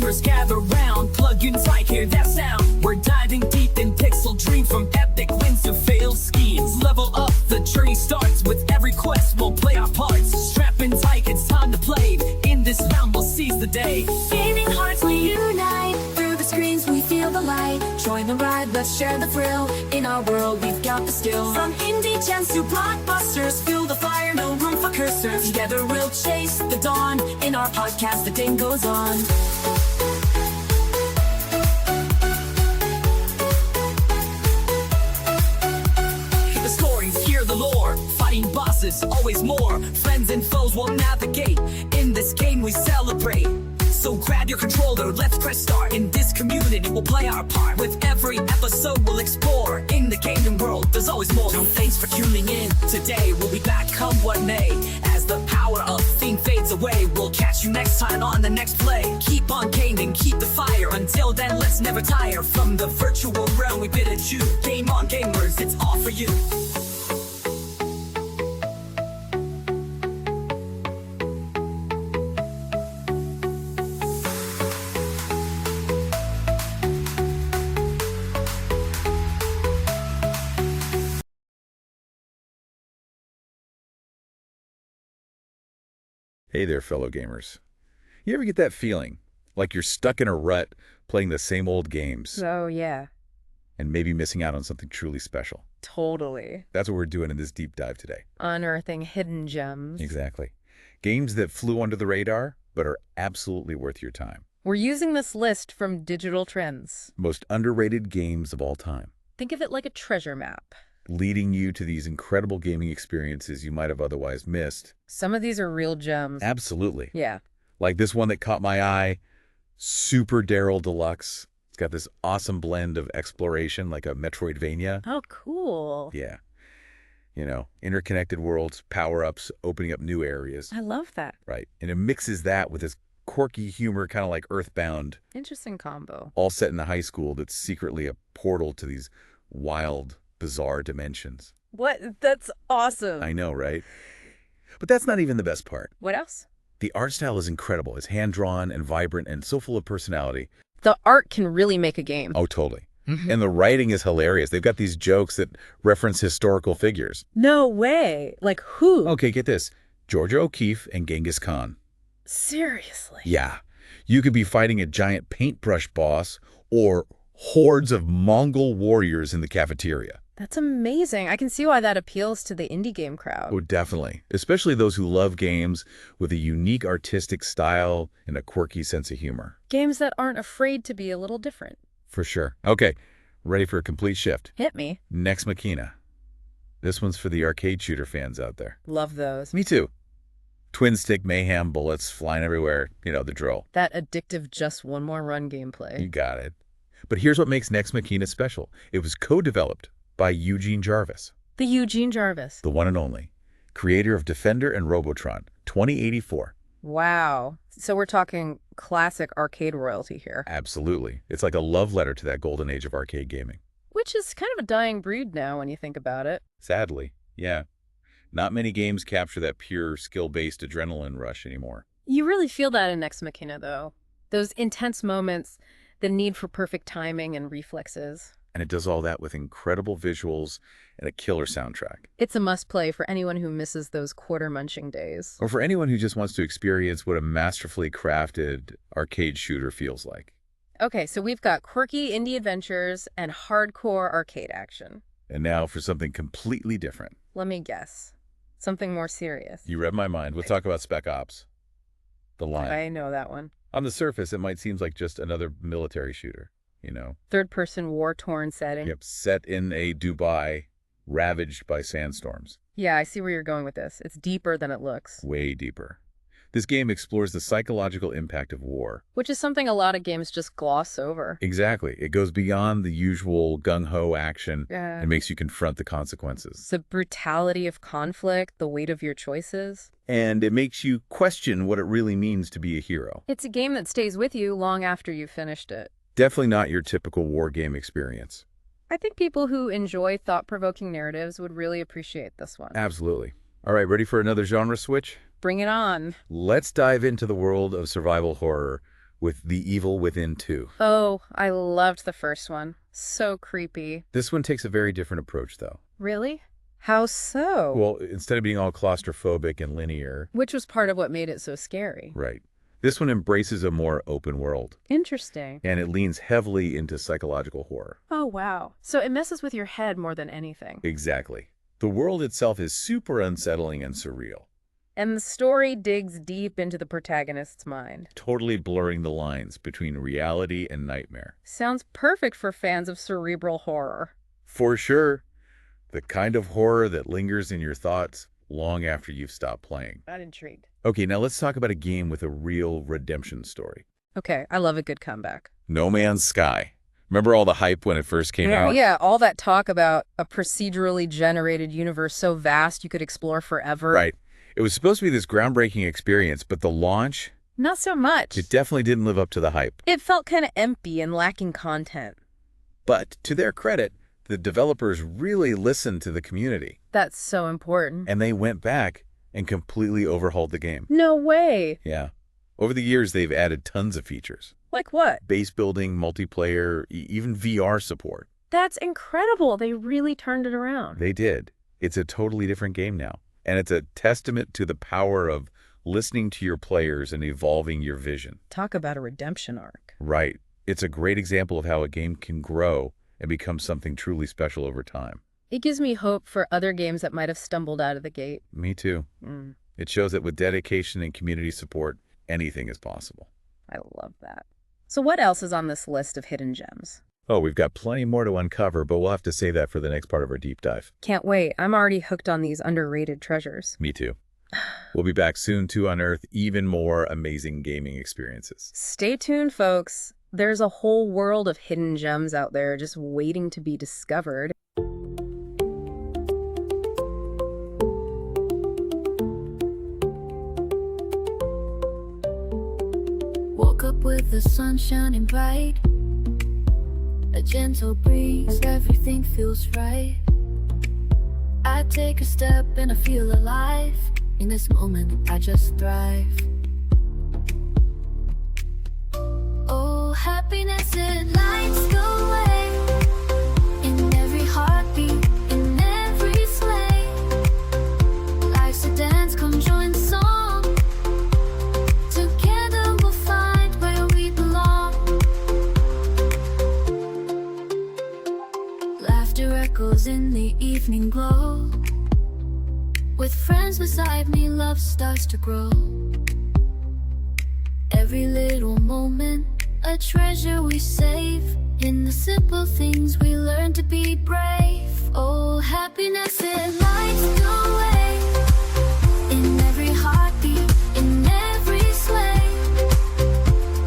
gamers gather round, plug in tight, hear that sound. We're diving deep in pixel dream, from epic wins to failed schemes. Level up, the journey starts with every quest. We'll play our parts, strap in tight, it's time to play. In this round we'll seize the day. Gaming hearts we unite, through the screens we feel the light. Join the ride, let's share the thrill. In our world we've got the skill. From indie gems to blockbusters, fuel the fire, no room for cursors. Together we'll chase the dawn. In our podcast the game goes on. The stories, hear the lore, fighting bosses, always more. Friends and foes will navigate, in this game we celebrate. So grab your controller, let's press start. In this community we'll play our part. With every episode we'll explore. In the gaming world there's always more. So thanks for tuning in. Today we'll be back come what may. As the power of theme fades away, we'll catch you next time on the next play. Keep on gaming, keep the fire. Until then let's never tire. From the virtual realm we bid adieu. Game on gamers, it's all for you. Hey there, fellow gamers. You ever get that feeling, like you're stuck in a rut playing the same old games Oh, yeah, and maybe missing out on something truly special? totally. That's what we're doing in this deep dive today. Unearthing hidden gems. Exactly. Games that flew under the radar, but are absolutely worth your time. We're using this list from Digital Trends. Most underrated games of all time, Think of it like a treasure map. leading you to these incredible gaming experiences you might have otherwise missed. Some of these are real gems. Absolutely. Yeah. Like this one that caught my eye, Super Daryl Deluxe. It's got this awesome blend of exploration, like a Metroidvania. Oh, cool. Yeah. You know, interconnected worlds, power-ups, opening up new areas. I love that. Right. And it mixes that with this quirky humor, kind of like Earthbound, Interesting combo. all set in a high school that's secretly a portal to these wild, bizarre dimensions. What? That's awesome. I know, right? But that's not even the best part. What else? The art style is incredible. It's hand-drawn and vibrant and so full of personality. The art can really make a game. Oh, totally. And the writing is hilarious. They've got these jokes that reference historical figures. No way. Like who? Okay, get this. Georgia O'Keeffe and Genghis Khan. Seriously? Yeah. You could be fighting a giant paintbrush boss or hordes of Mongol warriors in the cafeteria. That's amazing. I can see why that appeals to the indie game crowd. Oh, definitely. Especially those who love games with a unique artistic style and a quirky sense of humor. Games that aren't afraid to be a little different. For sure. Okay, ready for a complete shift. Hit me. Next Machina. This one's for the arcade shooter fans out there. Love those. Me too. Twin stick mayhem, bullets flying everywhere. You know, the drill. That addictive just one more run gameplay. You got it. But here's what makes Next Machina special. It was co-developed by Eugene Jarvis, The Eugene Jarvis. the one and only, creator of Defender and Robotron, 2084. Wow. So we're talking classic arcade royalty here. Absolutely. It's like a love letter to that golden age of arcade gaming. Which is kind of a dying breed now when you think about it. Sadly, yeah. Not many games capture that pure skill-based adrenaline rush anymore. You really feel that in Ex Machina, though. Those intense moments, the need for perfect timing and reflexes. And it does all that with incredible visuals and a killer soundtrack. It's a must-play for anyone who misses those quarter-munching days. Or for anyone who just wants to experience what a masterfully crafted arcade shooter feels like. Okay, so we've got quirky indie adventures and hardcore arcade action. And now for something completely different. Let me guess. Something more serious. You read my mind. We'll talk about Spec Ops. The Line. I know that one. On the surface, it might seem like just another military shooter, you know? Third-person war-torn setting. Yep, set in a Dubai, ravaged by sandstorms. Yeah, I see where you're going with this. It's deeper than it looks. Way deeper. This game explores the psychological impact of war. Which is something a lot of games just gloss over. Exactly. It goes beyond the usual gung-ho action Yeah. and makes you confront the consequences. The brutality of conflict, the weight of your choices. And it makes you question what it really means to be a hero. It's a game that stays with you long after you've finished it. Definitely not your typical war game experience. I think people who enjoy thought-provoking narratives would really appreciate this one. Absolutely. All right, ready for another genre switch? Bring it on. Let's dive into the world of survival horror with The Evil Within 2. Oh, I loved the first one. So creepy. This one takes a very different approach, though. Really? How so? Well, instead of being all claustrophobic and linear, Which was part of what made it so scary. right, this one embraces a more open world, Interesting. and it leans heavily into psychological horror. Oh, wow. So it messes with your head more than anything. Exactly. The world itself is super unsettling and surreal, And the story digs deep into the protagonist's mind. totally blurring the lines between reality and nightmare. Sounds perfect for fans of cerebral horror. For sure, the kind of horror that lingers in your thoughts long after you've stopped playing. I'm intrigued. Okay, now let's talk about a game with a real redemption story. Okay, I love a good comeback. No Man's Sky. Remember all the hype when it first came out? Yeah, all that talk about a procedurally generated universe so vast you could explore forever. Right. It was supposed to be this groundbreaking experience, but the launch, Not so much. it definitely didn't live up to the hype. It felt kind of empty and lacking content. But to their credit, the developers really listened to the community, That's so important. and they went back and completely overhauled the game. No way. Yeah. Over the years, they've added tons of features. Like what? Base building, multiplayer, even VR support. That's incredible. They really turned it around. They did. It's a totally different game now. And it's a testament to the power of listening to your players and evolving your vision. Talk about a redemption arc. Right. It's a great example of how a game can grow and become something truly special over time. It gives me hope for other games that might have stumbled out of the gate. Me too. It shows that with dedication and community support, anything is possible. I love that. So what else is on this list of hidden gems? Oh, we've got plenty more to uncover, but we'll have to save that for the next part of our deep dive. Can't wait. I'm already hooked on these underrated treasures. Me too. We'll be back soon to unearth even more amazing gaming experiences. Stay tuned, folks. There's a whole world of hidden gems out there just waiting to be discovered. Woke up with the sun shining bright, a gentle breeze, everything feels right. I take a step and I feel alive. In this moment, I just thrive. Oh, happiness, it lights the way in every heartbeat, in every sway. Life's a dance, come join the song. Together we'll find where we belong. Laughter echoes in the evening glow. With friends beside me, love starts to grow. Every little moment, a treasure we save. In the simple things we learn to be brave. Oh, happiness, it lights the way in every heartbeat, in every sway.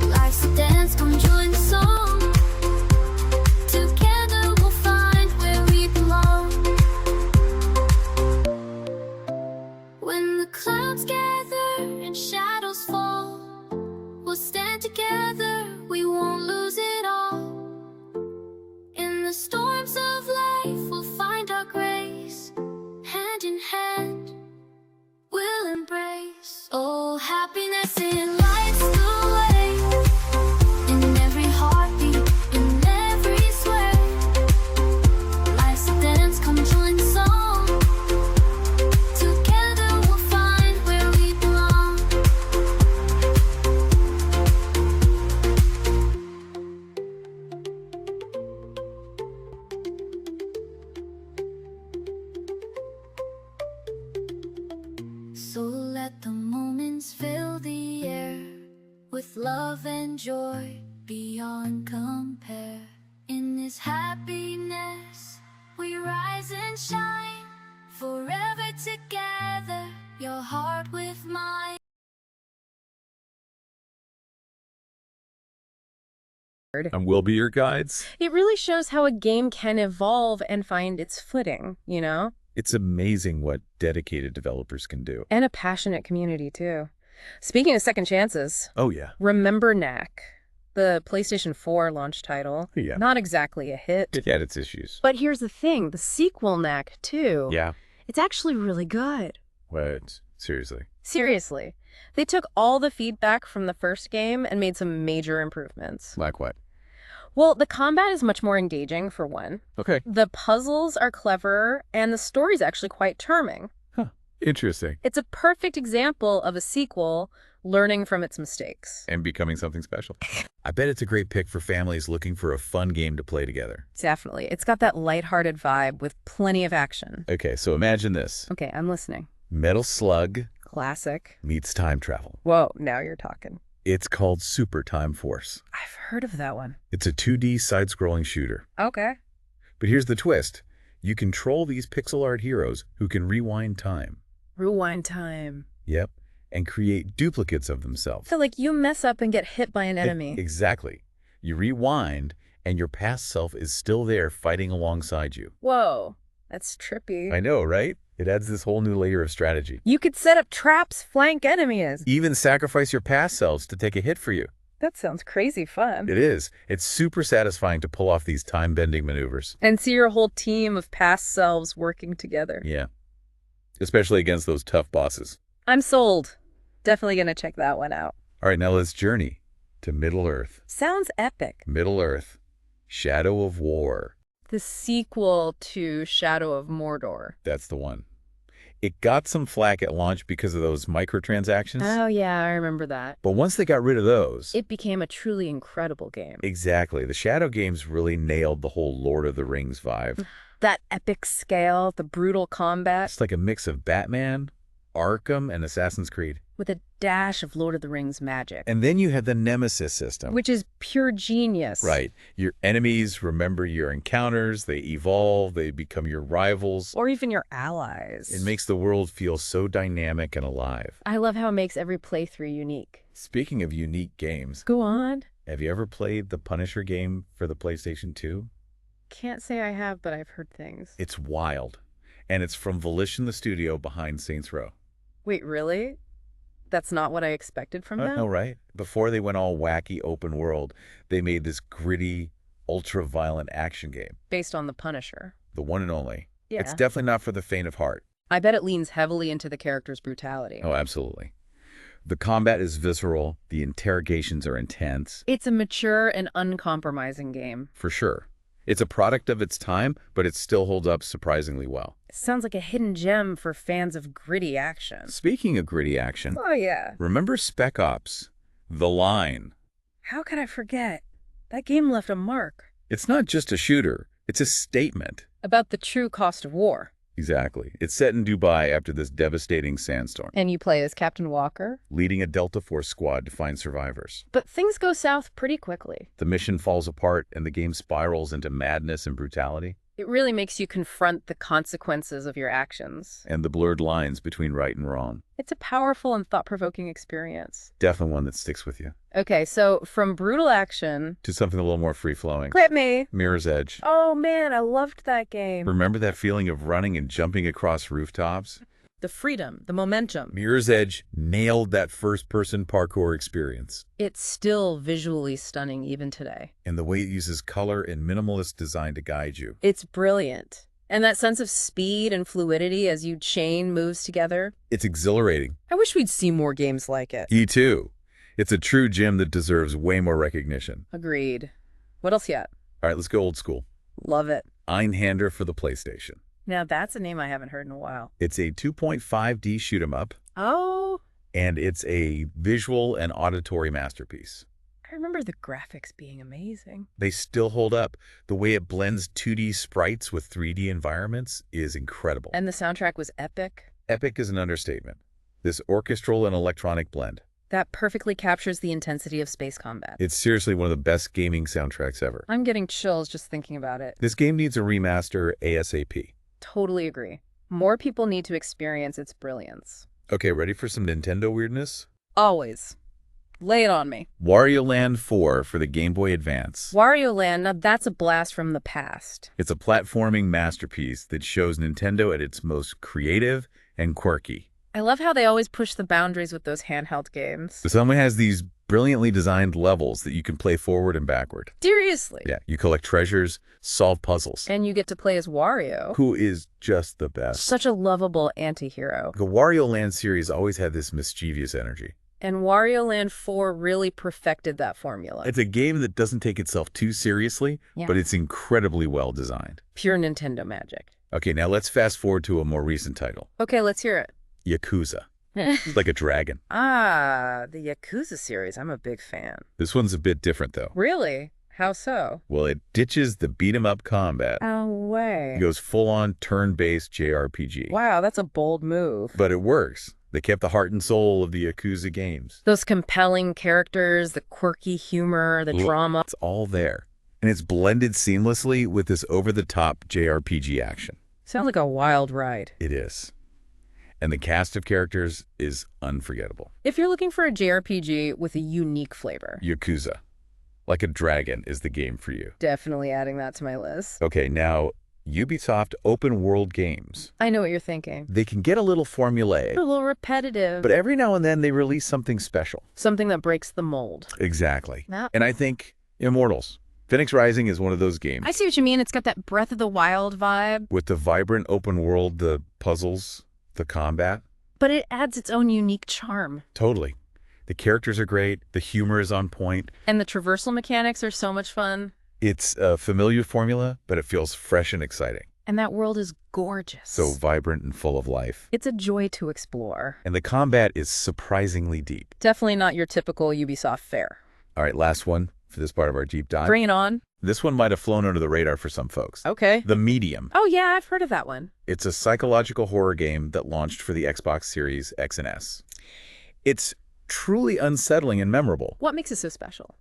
Life's a dance, come join the song. Together we'll find where we belong. When the clouds gather and shadows fall, we'll stand together, we won't lose it all. In the storms of life, we'll find our grace. Hand in hand, we'll embrace. Oh, happiness, it lights the way in every heartbeat, in every sway. Life's a dance, come join the song. Together we'll find where we belong. So let the moments fill the air with love and joy beyond compare. In this happiness, we rise and shine forever together, your heart with mine. And we'll be your guides. It really shows how a game can evolve and find its footing, you know? It's amazing what dedicated developers can do. And a passionate community, too. Speaking of second chances, Oh, yeah. remember Knack, the PlayStation 4 launch title. Yeah. Not exactly a hit. It had its issues. But here's the thing, the sequel Knack 2. Yeah. It's actually really good. What? Seriously. Seriously. They took all the feedback from the first game and made some major improvements. Like what? Well, the combat is much more engaging, for one. Okay. The puzzles are cleverer, and the story's actually quite charming. Huh. Interesting. It's a perfect example of a sequel learning from its mistakes. And becoming something special. I bet it's a great pick for families looking for a fun game to play together. Definitely. It's got that lighthearted vibe with plenty of action. Okay, so imagine this. Okay, I'm listening. Metal Slug Classic. meets time travel. Whoa, now you're talking. It's called Super Time Force. I've heard of that one. It's a 2D side-scrolling shooter. Okay. But here's the twist. You control these pixel art heroes who can rewind time. Rewind time. Yep. And create duplicates of themselves. So, like, you mess up and get hit by an enemy. Exactly. You rewind, and your past self is still there fighting alongside you. Whoa, that's trippy. I know, right? It adds this whole new layer of strategy. You could set up traps, flank enemies. Even sacrifice your past selves to take a hit for you. That sounds crazy fun. It is. It's super satisfying to pull off these time-bending maneuvers. And see your whole team of past selves working together. Yeah. Especially against those tough bosses. I'm sold. Definitely gonna check that one out. All right, now let's journey to Middle-earth. Sounds epic. Middle-earth. Shadow of War. The sequel to Shadow of Mordor. That's the one. It got some flack at launch because of those microtransactions. Oh, yeah, I remember that. But once they got rid of those... It became a truly incredible game. Exactly. The Shadow games really nailed the whole Lord of the Rings vibe. That epic scale, the brutal combat, It's like a mix of Batman, Arkham, and Assassin's Creed. with a dash of Lord of the Rings magic. And then you have the Nemesis system. Which is pure genius. Right. Your enemies remember your encounters, they evolve, they become your rivals. Or even your allies. It makes the world feel so dynamic and alive. I love how it makes every playthrough unique. Speaking of unique games, Go on. have you ever played the Punisher game for the PlayStation 2? Can't say I have, but I've heard things. It's wild. And it's from Volition, the studio behind Saints Row. Wait, really? That's not what I expected from them? No, right? Before they went all wacky open world, they made this gritty, ultra-violent action game. Based on The Punisher. The one and only. Yeah. It's definitely not for the faint of heart. I bet it leans heavily into the character's brutality. Oh, absolutely. The combat is visceral. The interrogations are intense. It's a mature and uncompromising game. For sure. It's a product of its time, but it still holds up surprisingly well. It sounds like a hidden gem for fans of gritty action. Speaking of gritty action, Oh, yeah. remember Spec Ops? The Line. How could I forget? That game left a mark. It's not just a shooter. It's a statement. About the true cost of war. Exactly. It's set in Dubai after this devastating sandstorm, And you play as Captain Walker? leading a Delta Force squad to find survivors. But things go south pretty quickly. The mission falls apart and the game spirals into madness and brutality, It really makes you confront the consequences of your actions. and the blurred lines between right and wrong. It's a powerful and thought-provoking experience. Definitely one that sticks with you. Okay, so from brutal action... To something a little more free-flowing. Clip me! Mirror's Edge. Oh man, I loved that game. Remember that feeling of running and jumping across rooftops? The freedom, the momentum. Mirror's Edge nailed that first-person parkour experience. It's still visually stunning even today. And the way it uses color and minimalist design to guide you. It's brilliant. And that sense of speed and fluidity as you chain moves together. It's exhilarating. I wish we'd see more games like it. E2. It's a true gem that deserves way more recognition. Agreed. What else yet? All right, let's go old school. Love it. Einhander for the PlayStation. Now that's a name I haven't heard in a while. It's a 2.5D shoot-'em-up, Oh, and it's a visual and auditory masterpiece. I remember the graphics being amazing. They still hold up. The way it blends 2D sprites with 3D environments is incredible. And the soundtrack was epic. Epic is an understatement. This orchestral and electronic blend. That perfectly captures the intensity of space combat. It's seriously one of the best gaming soundtracks ever. I'm getting chills just thinking about it. This game needs a remaster ASAP. Totally agree. More people need to experience its brilliance. Okay, ready for some Nintendo weirdness? Always. Lay it on me. Wario Land 4 for the Game Boy Advance. Wario Land, now that's a blast from the past. It's a platforming masterpiece that shows Nintendo at its most creative and quirky. I love how they always push the boundaries with those handheld games. Someone has these brilliantly designed levels that you can play forward and backward. Seriously. Yeah, you collect treasures, solve puzzles. And you get to play as Wario. Who is just the best. Such a lovable anti-hero. The Wario Land series always had this mischievous energy. And Wario Land 4 really perfected that formula. It's a game that doesn't take itself too seriously, but it's incredibly well designed. Pure Nintendo magic. Okay, now let's fast forward to a more recent title. Okay, let's hear it. Yakuza. It's like a dragon. Ah, the Yakuza series. I'm a big fan. This one's a bit different, though. Really? How so? Well, it ditches the beat-em-up combat. No way. It goes full-on turn-based JRPG. Wow, that's a bold move. But it works. They kept the heart and soul of the Yakuza games. Those compelling characters, the quirky humor, the drama. It's all there. And it's blended seamlessly with this over-the-top JRPG action. Sounds like a wild ride. It is. And the cast of characters is unforgettable. If you're looking for a JRPG with a unique flavor. Yakuza. Like a dragon is the game for you. Definitely adding that to my list. Okay, now, Ubisoft open world games. I know what you're thinking. They can get a little formulaic. A little repetitive. But every now and then they release something special. Something that breaks the mold. Exactly. Yeah. And I think Immortals. Phoenix Rising is one of those games. I see what you mean. It's got that Breath of the Wild vibe. With the vibrant open world, the puzzles, the combat. But it adds its own unique charm. Totally. The characters are great. The humor is on point. And the traversal mechanics are so much fun. It's a familiar formula, but it feels fresh and exciting. And that world is gorgeous. So vibrant and full of life. It's a joy to explore. And the combat is surprisingly deep. Definitely not your typical Ubisoft fare. All right, last one for this part of our deep dive. Bring it on. This one might have flown under the radar for some folks. Okay. The Medium. Oh, yeah, I've heard of that one. It's a psychological horror game that launched for the Xbox Series X and S. It's truly unsettling and memorable. What makes it so special?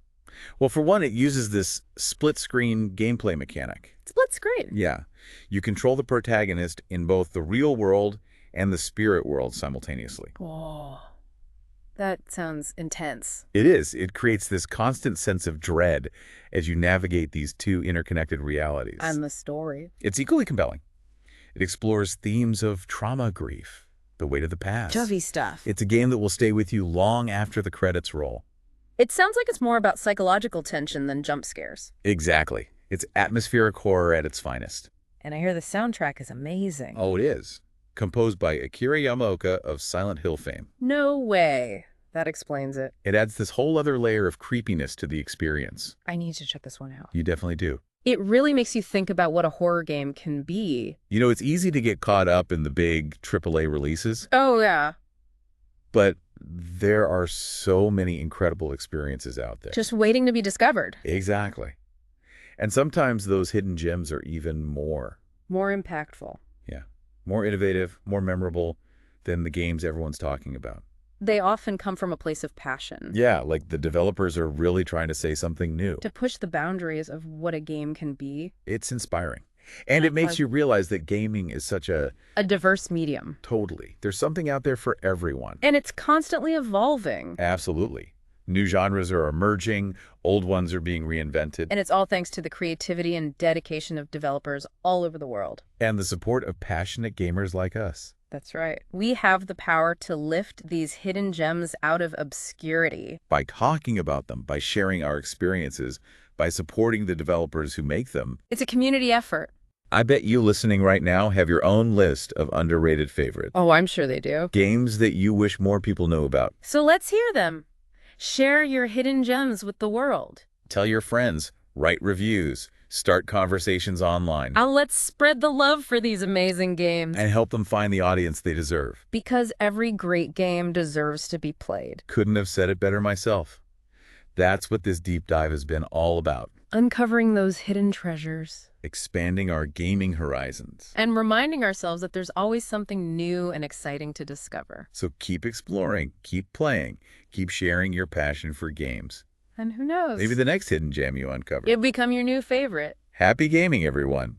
Well, for one, it uses this split-screen gameplay mechanic. Split screen. Yeah. You control the protagonist in both the real world and the spirit world simultaneously. Whoa. That sounds intense. It is. It creates this constant sense of dread as you navigate these two interconnected realities. And the story. It's equally compelling. It explores themes of trauma, grief, the weight of the past. Jovey stuff. It's a game that will stay with you long after the credits roll. It sounds like it's more about psychological tension than jump scares. Exactly. It's atmospheric horror at its finest. And I hear the soundtrack is amazing. Oh, it is. Composed by Akira Yamaoka of Silent Hill fame. No way. That explains it. It adds this whole other layer of creepiness to the experience. I need to check this one out. You definitely do. It really makes you think about what a horror game can be. You know, it's easy to get caught up in the big AAA releases, Oh, yeah. but there are so many incredible experiences out there. Just waiting to be discovered. Exactly. And sometimes those hidden gems are even more. More impactful. Yeah. More innovative, more memorable than the games everyone's talking about. They often come from a place of passion. Yeah, like the developers are really trying to say something new. To push the boundaries of what a game can be. It's inspiring. And it makes you realize that gaming is such a... A diverse medium. Totally. There's something out there for everyone. And it's constantly evolving. Absolutely. New genres are emerging, old ones are being reinvented. And it's all thanks to the creativity and dedication of developers all over the world. And the support of passionate gamers like us. That's right. We have the power to lift these hidden gems out of obscurity. By talking about them, by sharing our experiences, by supporting the developers who make them. It's a community effort. I bet you listening right now have your own list of underrated favorites. Oh, I'm sure they do. Games that you wish more people know about. So let's hear them. Share your hidden gems with the world. Tell your friends, write reviews, start conversations online. Let's spread the love for these amazing games. And help them find the audience they deserve. Because every great game deserves to be played. Couldn't have said it better myself. That's what this deep dive has been all about. Uncovering those hidden treasures. Expanding our gaming horizons. And reminding ourselves that there's always something new and exciting to discover. So keep exploring, keep playing, keep sharing your passion for games. And who knows? Maybe the next hidden gem you uncover. It'll become your new favorite. Happy gaming, everyone.